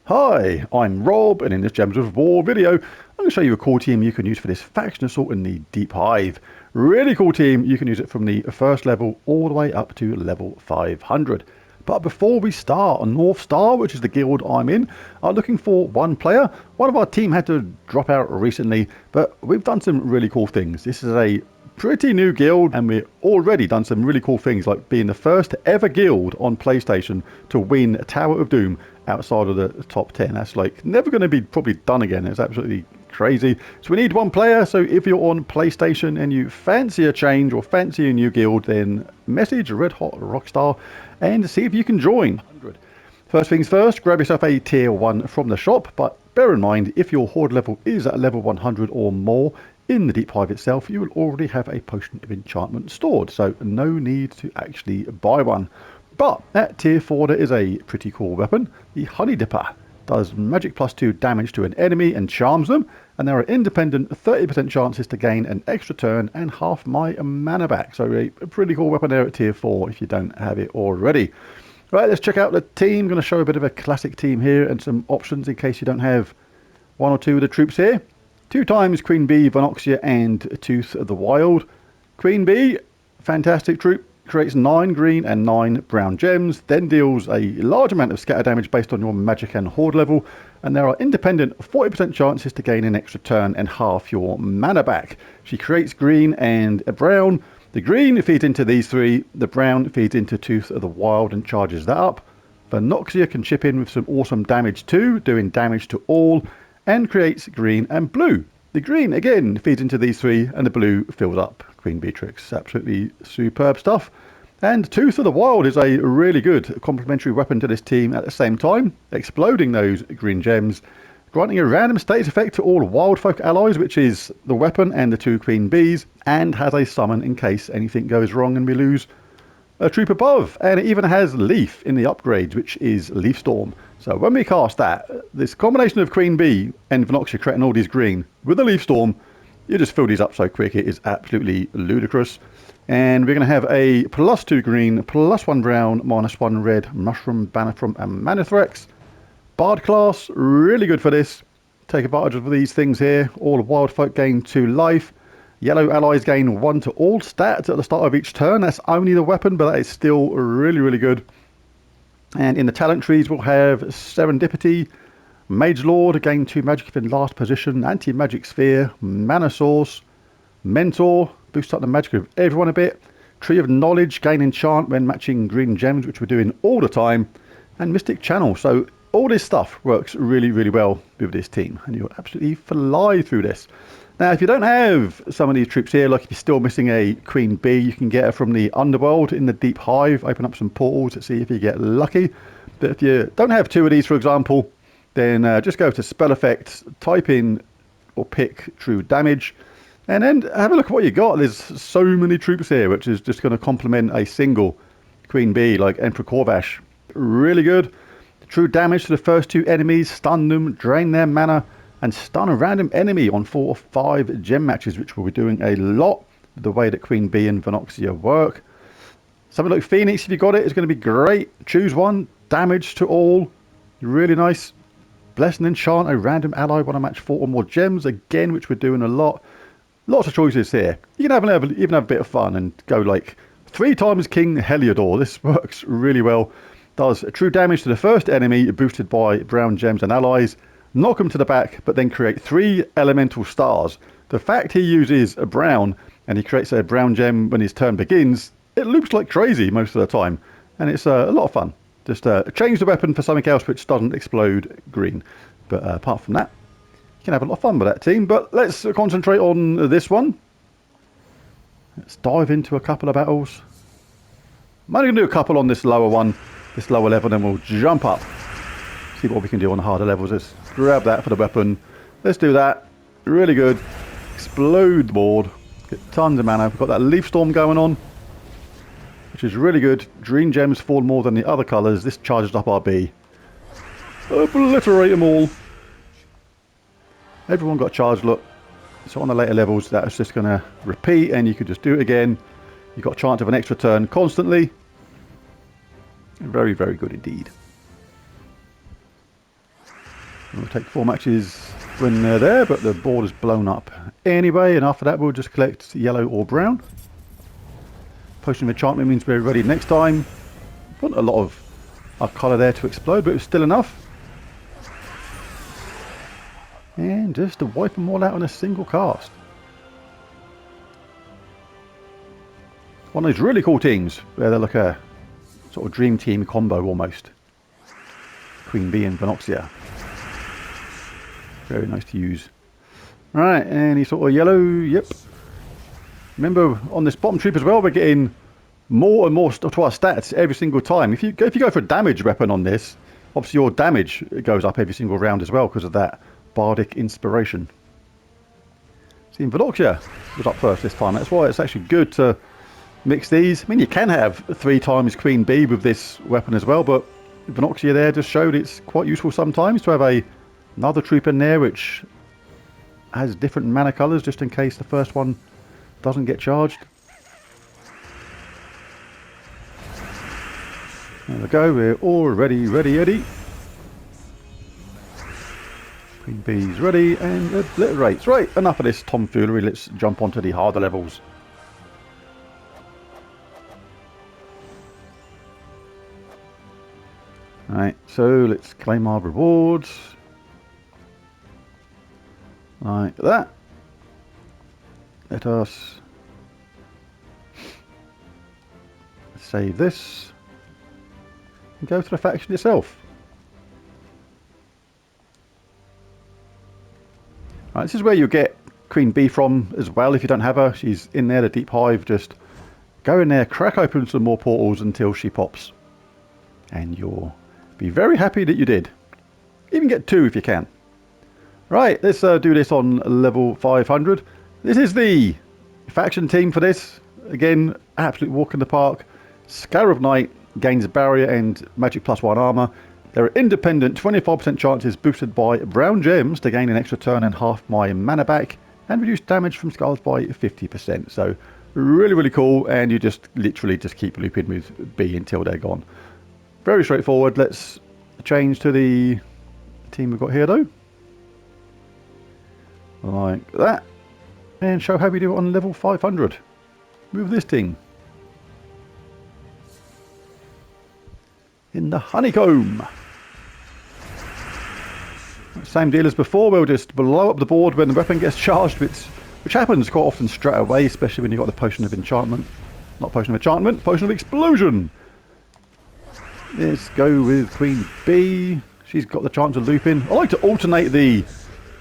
Hi, I'm Rob, and in this Gems of War video, I'm going to show you a cool team you can use for this faction assault in the Deep Hive. Really cool team, you can use it from the first level all the way up to level 500. But before we start, North Star, which is the guild I'm in, are looking for one player. One of our team had to drop out recently, but we've done some really cool things. This is a pretty new guild, and we've already done some really cool things, like being the first ever guild on PlayStation to win Tower of Doom outside of the top 10. That's like never going to be probably done again. It's absolutely crazy. So we need one player. So if you're on PlayStation and you fancy a change or fancy a new guild, then message Red Hot Rockstar and see if you can join. First things first, grab yourself a tier 1 from the shop, but bear in mind, if your horde level is at level 100 or more in the Deep Hive itself, you will already have a potion of enchantment stored, so no need to actually buy one. But at tier 4 there is a pretty cool weapon. The Honey Dipper does magic +2 damage to an enemy and charms them, and there are independent 30% chances to gain an extra turn and half my mana back. So a pretty cool weapon there at tier 4 if you don't have it already. Right, let's check out the team. I'm going to show a bit of a classic team here and some options in case you don't have one or two of the troops here. 2 times Queen Bee, Vanoxia and Tooth of the Wild. Queen Bee, fantastic troop, creates 9 green and 9 brown gems, then deals a large amount of scatter damage based on your magic and horde level, and there are independent 40% chances to gain an extra turn and half your mana back. She creates green and a brown. The green feeds into these 3, the brown feeds into Tooth of the Wild and charges that up. Vanoxia can chip in with some awesome damage too, doing damage to all, and creates green and blue. The green again feeds into these 3 and the blue fills up Queen Beatrix. Absolutely superb stuff. And Tooth of the Wild is a really good complementary weapon to this team at the same time, exploding those green gems, granting a random status effect to all wild folk allies, which is the weapon and the 2 Queen Bees, and has a summon in case anything goes wrong and we lose a troop above. And it even has Leaf in the upgrades, which is Leaf Storm. So when we cast that, this combination of Queen Bee and Vanoxia creating all these green with the Leaf Storm, you just fill these up so quick, it is absolutely ludicrous. And we're going to have a +2 green, +1 brown, -1 red, Mushroom, Bannerfrom and Manithrex. Bard class, really good for this. Take advantage of these things here. All wild folk gain 2 life. Yellow allies gain 1 to all stats at the start of each turn. That's only the weapon, but that is still really, really good. And in the talent trees, we'll have Serendipity, Mage Lord, gain 2 magic if in last position, Anti-Magic Sphere, Mana Source, Mentor, boost up the magic of everyone a bit, Tree of Knowledge, gain enchant when matching green gems, which we're doing all the time, and Mystic Channel. So all this stuff works really, really well with this team, and you'll absolutely fly through this. Now, if you don't have some of these troops here, like if you're still missing a Queen Bee, you can get her from the Underworld in the Deep Hive. Open up some portals to see if you get lucky. But if you don't have 2 of these, for example, then just go to Spell Effects, type in or pick True Damage, and then have a look at what you got. There's so many troops here, which is just going to complement a single Queen Bee, like Emperor Corvash. Really good. True damage to the first 2 enemies, stun them, drain their mana, and stun a random enemy on 4 or 5 gem matches, which we'll be doing a lot with the way that Queen Bee and Vanoxia work. Something like Phoenix, if you got it, is going to be great. Choose one, damage to all, really nice. Bless and enchant a random ally when I match 4 or more gems, again, which we're doing a lot. Lots of choices here. You can even have a bit of fun and go like 3 times King Heliodor. This works really well. Does true damage to the first enemy boosted by brown gems and allies. Knock them to the back, but then create 3 elemental stars. The fact he uses a brown and he creates a brown gem when his turn begins, it loops like crazy most of the time, and it's a lot of fun. Just change the weapon for something else which doesn't explode green. But apart from that, you can have a lot of fun with that team. But let's concentrate on this one. Let's dive into a couple of battles. I'm only going to do a couple on this lower one, this lower level, then we'll jump up. See what we can do on the harder levels. Let's grab that for the weapon. Let's do that. Really good. Explode the board. Get tons of mana. We've got that Leaf Storm going on, which is really good. Green gems fall more than the other colours. This charges up our B. Obliterate them all. Everyone got charged, look. So on the later levels, that's just going to repeat, and you can just do it again. You've got a chance of an extra turn constantly. Very, very good indeed. We'll take 4 matches when they're there, but the board is blown up anyway, and after that we'll just collect yellow or brown. Potion of enchantment means we're ready next time. Not a lot of our colour there to explode, but it was still enough. And just to wipe them all out in a single cast. One of those really cool teams where they're like a sort of dream team combo almost. Queen Bee and Venoxia. Very nice to use. Right, any sort of yellow, yep. Remember on this bottom troop as well, we're getting more and more stuff to our stats every single time. If you go for a damage weapon on this, obviously your damage goes up every single round as well because of that bardic inspiration. See, Venoxia was up first this time. That's why it's actually good to mix these. I mean, you can have 3 times Queen Bee with this weapon as well, but Venoxia there just showed it's quite useful sometimes to have another troop in there which has different mana colours just in case the first one doesn't get charged. There we go, we're all ready. Queen Bee's ready and obliterates. Right, enough of this tomfoolery, let's jump onto the harder levels. Right, so let's claim our rewards. Like that. Let us save this and go to the faction itself. Right, this is where you get Queen Bee from as well if you don't have her. She's in there, the Deep Hive. Just go in there, crack open some more portals until she pops. And you'll be very happy that you did. Even get 2 if you can. Right, let's do this on level 500. This is the faction team for this. Again, absolute walk in the park. Scarab Knight gains barrier and magic +1 armor. There are independent 25% chances boosted by brown gems to gain an extra turn and half my mana back, and reduce damage from skulls by 50%. So really cool, and you just literally just keep looping with B until they're gone. Very straightforward. Let's change to the team we've got here though. Like that. And show how we do it on level 500 with this team. In the honeycomb. Same deal as before, we'll just blow up the board when the weapon gets charged, which happens quite often straight away, especially when you've got the potion of enchantment. Not potion of enchantment, potion of explosion. Let's go with Queen Bee. She's got the chance of looping. I like to alternate the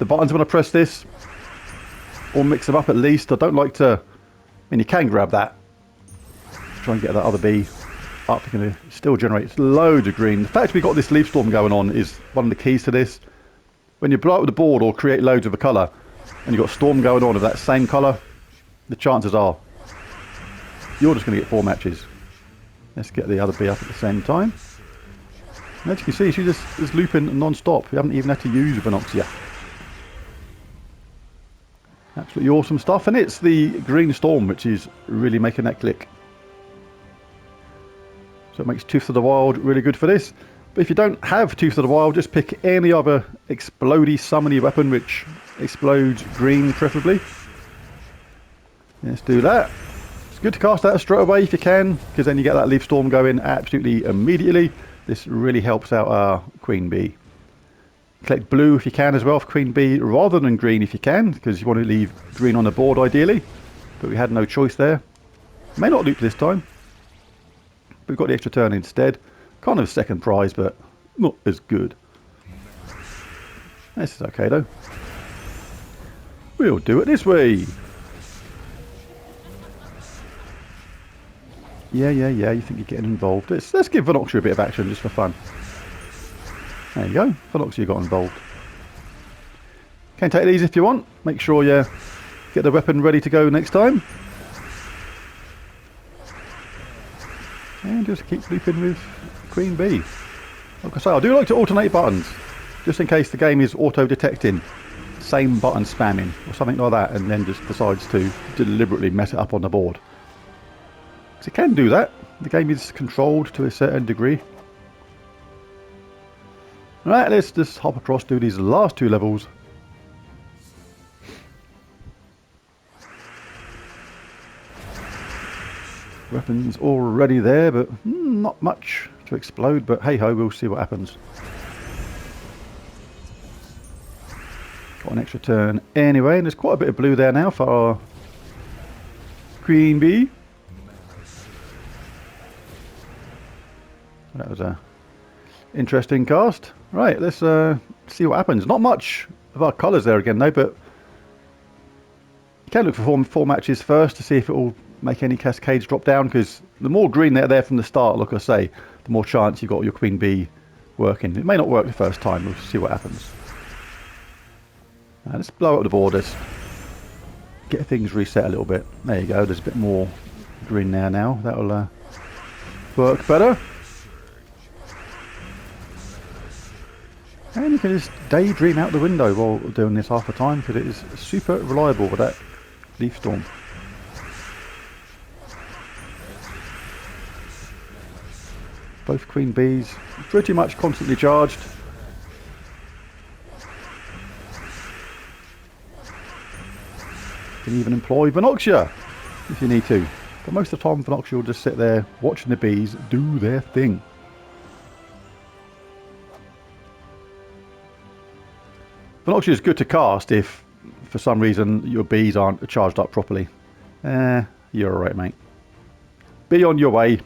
buttons when I press this, or mix them up at least. I don't like to, I mean, you can grab that, try and get that other bee up. You're going to still generate loads of green. The fact we've got this leaf storm going on is one of the keys to this. When you blow up with the board or create loads of a colour, and you've got a storm going on of that same colour, the chances are you're just going to get 4 matches. Let's get the other bee up at the same time. And as you can see, she just is looping non-stop. We haven't even had to use Venoxia. Absolutely awesome stuff, and it's the green storm which is really making that click. So it makes Tooth of the Wild really good for this. But if you don't have Tooth of the Wild, just pick any other explodey summony weapon which explodes green preferably. Let's do that. It's good to cast that straight away if you can, because then you get that leaf storm going absolutely immediately. This really helps out our Queen Bee. Collect blue if you can as well for Queen Bee, rather than green if you can, because you want to leave green on the board ideally. But we had no choice there. May not loop this time. We've got the extra turn instead. Kind of second prize, but not as good. This is okay though. We'll do it this way. Yeah, you think you're getting involved. Let's give Venoxia a bit of action just for fun. There you go, Venoxia got involved. Can take these if you want. Make sure you get the weapon ready to go next time. And just keep looping with Queen Bee. Like I say, I do like to alternate buttons, just in case the game is auto-detecting same button spamming or something like that, and then just decides to deliberately mess it up on the board. Because it can do that. The game is controlled to a certain degree. Right, let's just hop across, do these last 2 levels. Weapons already there, but not much to explode, but hey ho, we'll see what happens. Got an extra turn anyway, and there's quite a bit of blue there now for our queen bee. That was a interesting cast. Right, let's see what happens. Not much of our colours there again though, but you can look for four matches first to see if it will make any cascades drop down, because the more green they're there from the start, like I say, the more chance you've got your queen bee working. It may not work the first time, we'll see what happens. Let's blow up the borders, get things reset a little bit. There you go, there's a bit more green there now, that'll work better. And you can just daydream out the window while doing this half the time, because it is super reliable with that leaf storm. Both queen bees pretty much constantly charged. You can even employ Venoxia if you need to, but most of the time Venoxia will just sit there watching the bees do their thing. Venoxia is good to cast if for some reason your bees aren't charged up properly. You're alright, mate. Be on your way.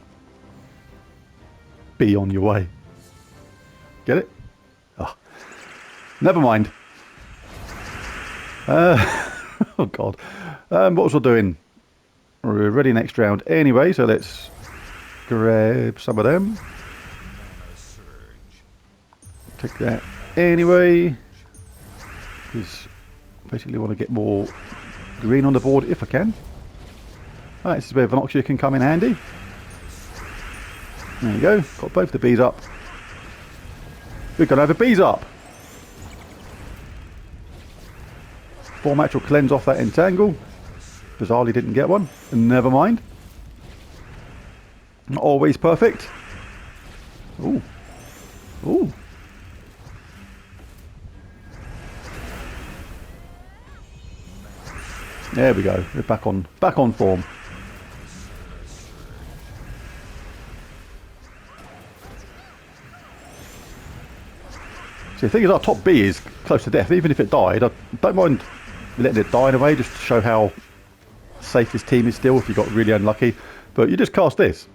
Be on your way. Get it? Oh, never mind. Oh god. What was I doing? We're ready next round anyway, so let's grab some of them. Take that anyway. Because basically want to get more green on the board if I can. Alright, this is where Venoxia can come in handy. There you go, got both the bees up. We're going to have the bees up. 4 match will cleanse off that entangle. Bizarrely didn't get one. Never mind. Not always perfect. Ooh. Ooh. There we go. We're back on form. See, the thing is, our top B is close to death. Even if it died, I don't mind letting it die in a way, just to show how safe this team is still if you got really unlucky. But you just cast this.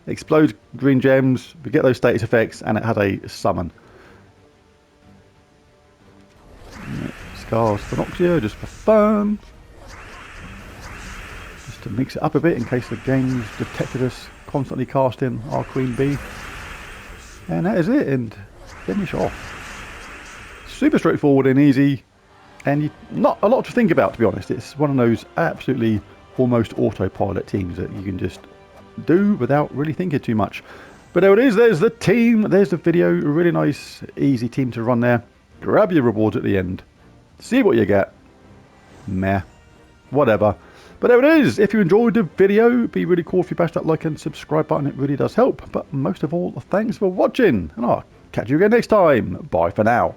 It explodes green gems, we get those status effects, and it has a summon. Scars Venoxia just for fun. Just to mix it up a bit in case the game's detected us constantly casting our queen bee. And that is it, and finish off. Super straightforward and easy, and not a lot to think about, to be honest. It's one of those absolutely almost autopilot teams that you can just do without really thinking too much. But there it is, there's the team, there's the video. A really nice, easy team to run there. Grab your rewards at the end. See what you get. Meh. Whatever. But there it is. If you enjoyed the video, it'd be really cool if you bash that like and subscribe button. It really does help. But most of all, thanks for watching. And I'll catch you again next time. Bye for now.